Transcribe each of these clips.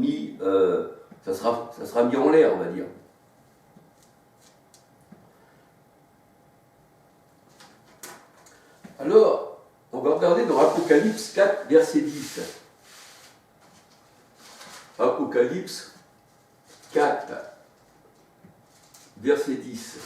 mis, ça sera mis en l'air, on va dire. Alors, on va regarder dans Apocalypse 4, verset 10. Apocalypse 4, verset 10.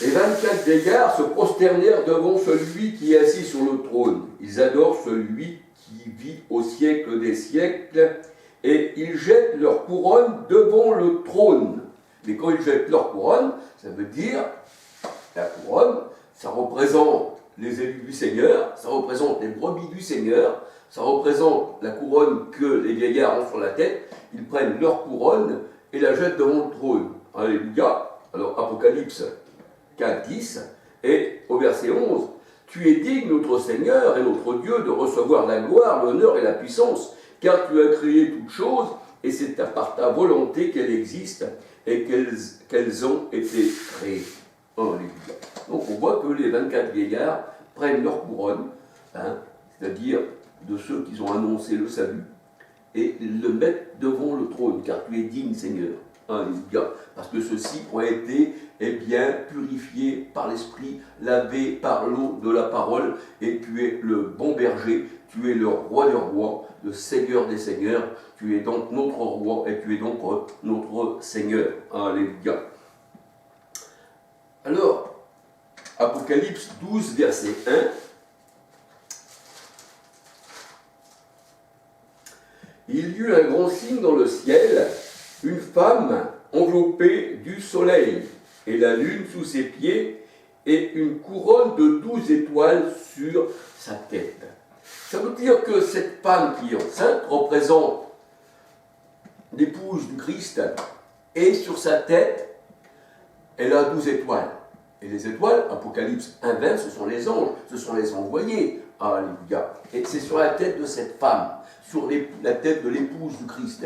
Les 24 vieillards se prosternèrent devant celui qui est assis sur le trône. Ils adorent celui qui vit au siècle des siècles, et ils jettent leur couronne devant le trône. Mais quand ils jettent leur couronne, ça veut dire, la couronne, ça représente les élus du Seigneur, ça représente les brebis du Seigneur, ça représente la couronne que les vieillards ont sur la tête. Ils prennent leur couronne et la jettent devant le trône. Alléluia. Alors, Apocalypse 4, 10, et au verset 11, « Tu es digne, notre Seigneur et notre Dieu, de recevoir la gloire, l'honneur et la puissance, car tu as créé toutes choses, et c'est par ta volonté qu'elles existent et qu'elles ont été créées. » Alléluia. Donc on voit que les 24 vieillards prennent leur couronne, c'est-à-dire de ceux qui ont annoncé le salut, et le mettent devant le trône, car tu es digne, Seigneur. Alléluia. Parce que ceux-ci ont été purifiés par l'Esprit, lavés par l'eau de la parole, et tu es le bon berger, tu es le roi des rois, le Seigneur des seigneurs, tu es donc notre roi et tu es donc notre Seigneur. Alléluia. Alors, Apocalypse 12, verset 1. Il y eut un grand signe dans le ciel, une femme enveloppée du soleil, et la lune sous ses pieds, et une couronne de 12 étoiles sur sa tête. Ça veut dire que cette femme qui est enceinte représente l'épouse du Christ, et sur sa tête, elle a 12 étoiles. Et les étoiles, Apocalypse 1, 20, ce sont les anges, ce sont les envoyés. Alléluia. Et c'est sur la tête de cette femme, sur la tête de l'épouse du Christ.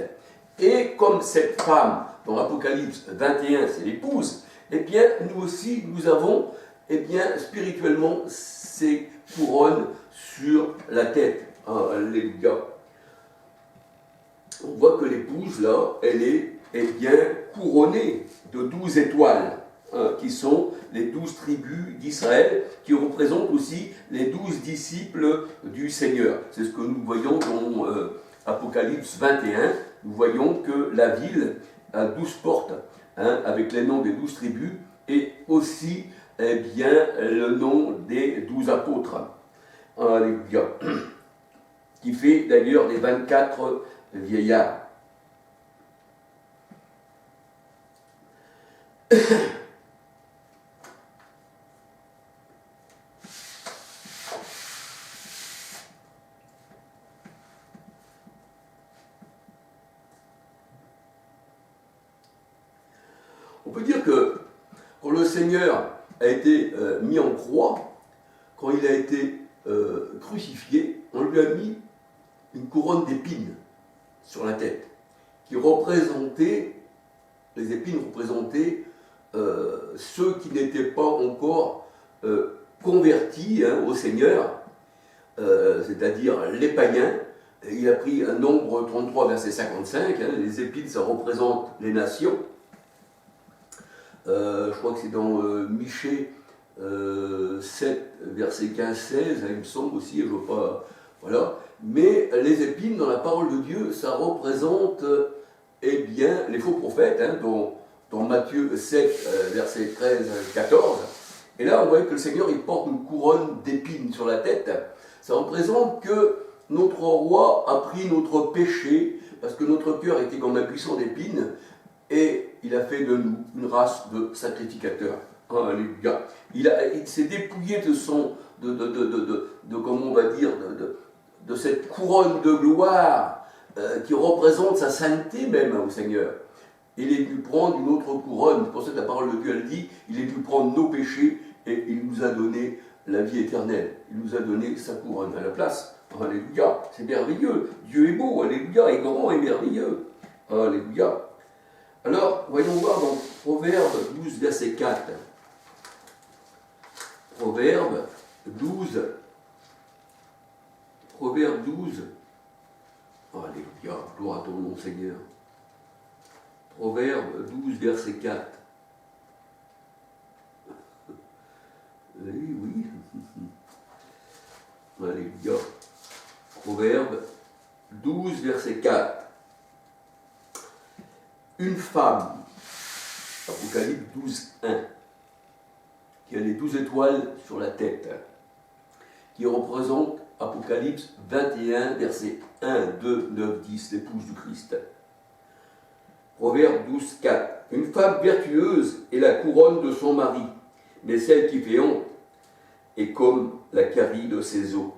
Et comme cette femme, dans l'Apocalypse 21, c'est l'épouse, eh bien, nous aussi, nous avons, eh bien, spirituellement, ces couronnes sur la tête. Alléluia. On voit que l'épouse, là, elle est, eh bien, couronnée de 12 étoiles, qui sont les 12 tribus d'Israël, qui représentent aussi les 12 disciples du Seigneur. C'est ce que nous voyons dans Apocalypse 21. Nous voyons que la ville a 12 portes, avec les noms des 12 tribus, et aussi, eh bien, le nom des 12 apôtres. Alléluia. Qui fait d'ailleurs les 24 vieillards. On peut dire que quand le Seigneur a été mis en croix, quand il a été crucifié, on lui a mis une couronne d'épines sur la tête, qui représentait, les épines représentaient ceux qui n'étaient pas encore convertis au Seigneur, c'est-à-dire les païens. Il a pris un nombre 33, verset 55, les épines, ça représente les nations. Je crois que c'est dans Michée 7, verset 15-16, il me semble aussi, je ne veux pas... Voilà. Mais les épines, dans la parole de Dieu, ça représente, eh bien, les faux prophètes, dans Matthieu 7, verset 13-14. Et là, on voit que le Seigneur, il porte une couronne d'épines sur la tête. Ça représente que notre roi a pris notre péché, parce que notre cœur était comme un buisson d'épines, et il a fait de nous une race de sacrificateurs. Alléluia. Il s'est dépouillé de son, comment on va dire, de cette couronne de gloire qui représente sa sainteté même au Seigneur. Il est dû prendre une autre couronne. C'est pour ça que la parole de Dieu, elle dit, il est dû prendre nos péchés et il nous a donné la vie éternelle. Il nous a donné sa couronne à la place. Alléluia. C'est merveilleux. Dieu est beau. Alléluia. Et grand et merveilleux. Alléluia. Alors, voyons voir dans Proverbe 12, verset 4. Proverbe 12, Proverbe 12. Alléluia, gloire à ton nom, Seigneur. Proverbe 12, verset 4. Oui, oui. Alléluia. Proverbe 12, verset 4. Une femme, Apocalypse 12, 1, qui a les 12 étoiles sur la tête, qui représente Apocalypse 21, verset 1, 2, 9, 10, l'épouse du Christ. Proverbe 12, 4. Une femme vertueuse est la couronne de son mari, mais celle qui fait honte est comme la carie de ses os.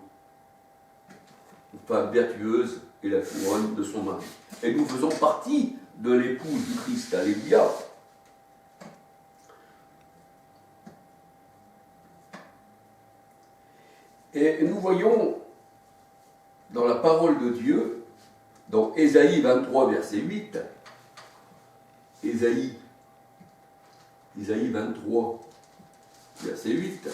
Une femme vertueuse est la couronne de son mari. Et nous faisons partie de l'épouse du Christ. Alléluia. Et nous voyons dans la parole de Dieu, dans Ésaïe 23, verset 8, Ésaïe 23, verset 8,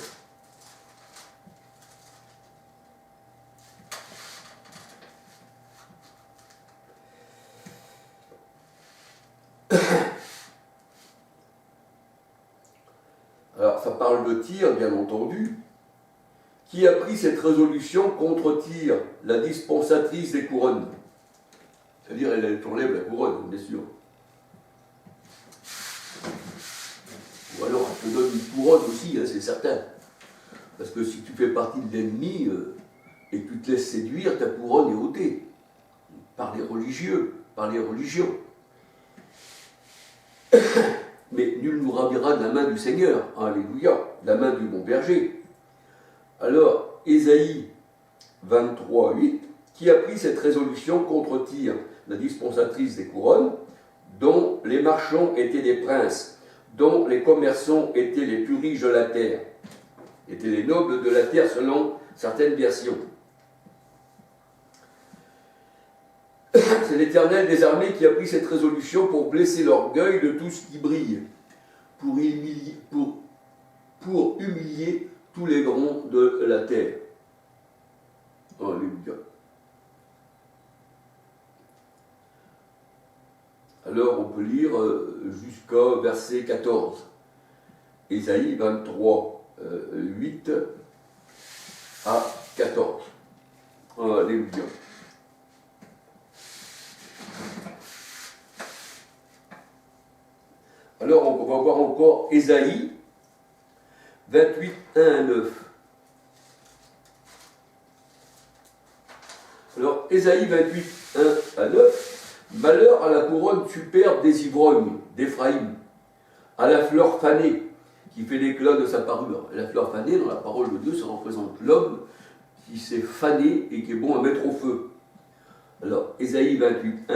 alors ça parle de Tyr, bien entendu. Qui a pris cette résolution contre Tyr, la dispensatrice des couronnes? C'est-à-dire, elle enlève la couronne, bien sûr. Ou alors, elle te donne une couronne aussi, hein, c'est certain. Parce que si tu fais partie de l'ennemi et que tu te laisses séduire, ta couronne est ôtée. Par les religieux, par les religions. Mais nul nous ravira de la main du Seigneur. Alléluia, de la main du bon berger. Alors, Ésaïe 23, 8, qui a pris cette résolution contre Tyr, la dispensatrice des couronnes, dont les marchands étaient des princes, dont les commerçants étaient les plus riches de la terre, étaient les nobles de la terre selon certaines versions. C'est l'Éternel des armées qui a pris cette résolution pour blesser l'orgueil de tout ce qui brille, pour humilier tous les grands de la terre. Alléluia. Alors on peut lire jusqu'au verset 14. Ésaïe 23, 8 à 14. Alléluia. Alors on va voir encore Ésaïe 28, 1 à 9. Alors, Ésaïe 28, 1 à 9. Malheur à la couronne superbe des ivrognes d'Éphraïm, à la fleur fanée qui fait l'éclat de sa parure. Et la fleur fanée, dans la parole de Dieu, ça représente l'homme qui s'est fané et qui est bon à mettre au feu. Alors, Ésaïe 28,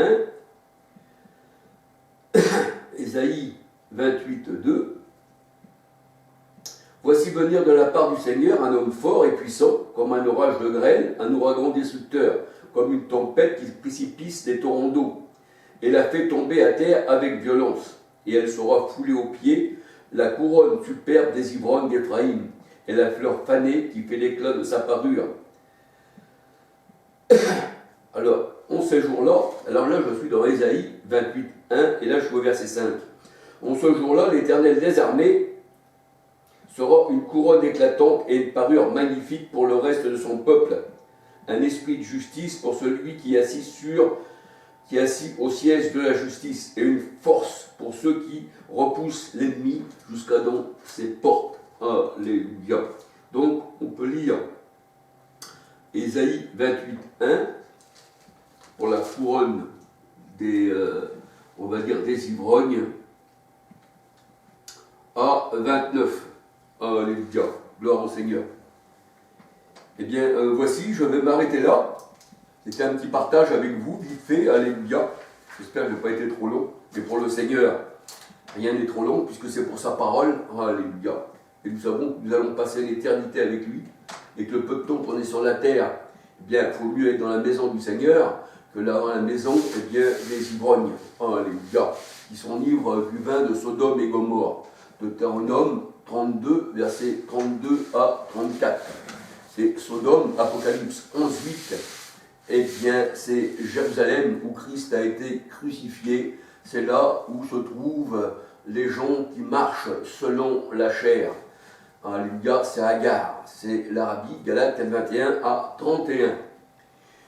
1. Ésaïe 28, 2. Voici venir de la part du Seigneur un homme fort et puissant, comme un orage de grêle, un ouragan destructeur, comme une tempête qui précipite des torrents d'eau, et la fait tomber à terre avec violence, et elle sera foulée aux pieds, la couronne superbe des ivrognes d'Éphraïm, et la fleur fanée qui fait l'éclat de sa parure. Alors, en ces jours-là, alors là je suis dans Ésaïe 28, 1, et là je suis au verset 5. En ce jour-là, l'Éternel des armées sera une couronne éclatante et une parure magnifique pour le reste de son peuple. Un esprit de justice pour celui qui est assis au siège de la justice, et une force pour ceux qui repoussent l'ennemi jusqu'à dans ses portes. Alléluia. Donc, on peut lire Ésaïe 28, 1 pour la couronne des, on va dire, des ivrognes, à 29. Alléluia, gloire au Seigneur. Eh bien, voici, je vais m'arrêter là. C'était un petit partage avec vous, vite fait, alléluia. J'espère que je n'ai pas été trop long. Mais pour le Seigneur, rien n'est trop long, puisque c'est pour sa parole. Alléluia. Et nous savons que nous allons passer l'éternité avec lui, et que le peu de temps qu'on est sur la terre, eh bien, il faut mieux être dans la maison du Seigneur que là dans la maison, eh bien, des ivrognes. Alléluia. Qui s'enivrent du vin de Sodome et Gomorrhe. Deutéronome 32, versets 32 à 34. Et Sodome, Apocalypse 11:8, eh bien, c'est Jérusalem où Christ a été crucifié. C'est là où se trouvent les gens qui marchent selon la chair. Alléluia, c'est Agar, c'est l'Arabie, Galates 21 à 31.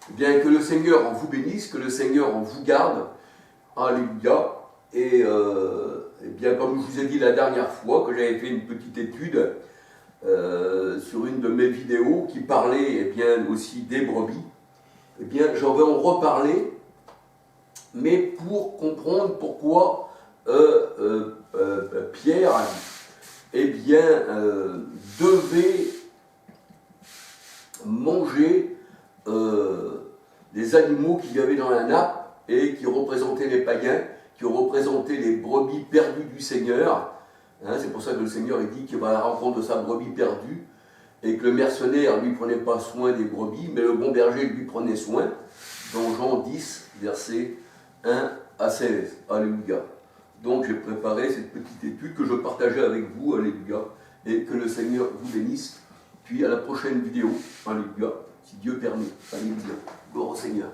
Eh bien, que le Seigneur vous bénisse, que le Seigneur vous garde. Alléluia. Et bien, comme je vous ai dit la dernière fois, que j'avais fait une petite étude sur une de mes vidéos qui parlait eh bien, aussi des brebis, eh bien, j'en vais en reparler, mais pour comprendre pourquoi Pierre eh bien, devait manger des animaux qu'il y avait dans la nappe et qui représentaient les païens, qui représentaient les brebis perdues du Seigneur. Hein, c'est pour ça que le Seigneur il dit qu'il va à la rencontre de sa brebis perdue et que le mercenaire ne lui prenait pas soin des brebis, mais le bon berger lui prenait soin. Dans Jean 10, versets 1 à 16. Alléluia. Donc j'ai préparé cette petite étude que je partageais avec vous. Alléluia. Et que le Seigneur vous bénisse. Puis à la prochaine vidéo. Alléluia. Si Dieu permet. Alléluia. Gloire au Seigneur.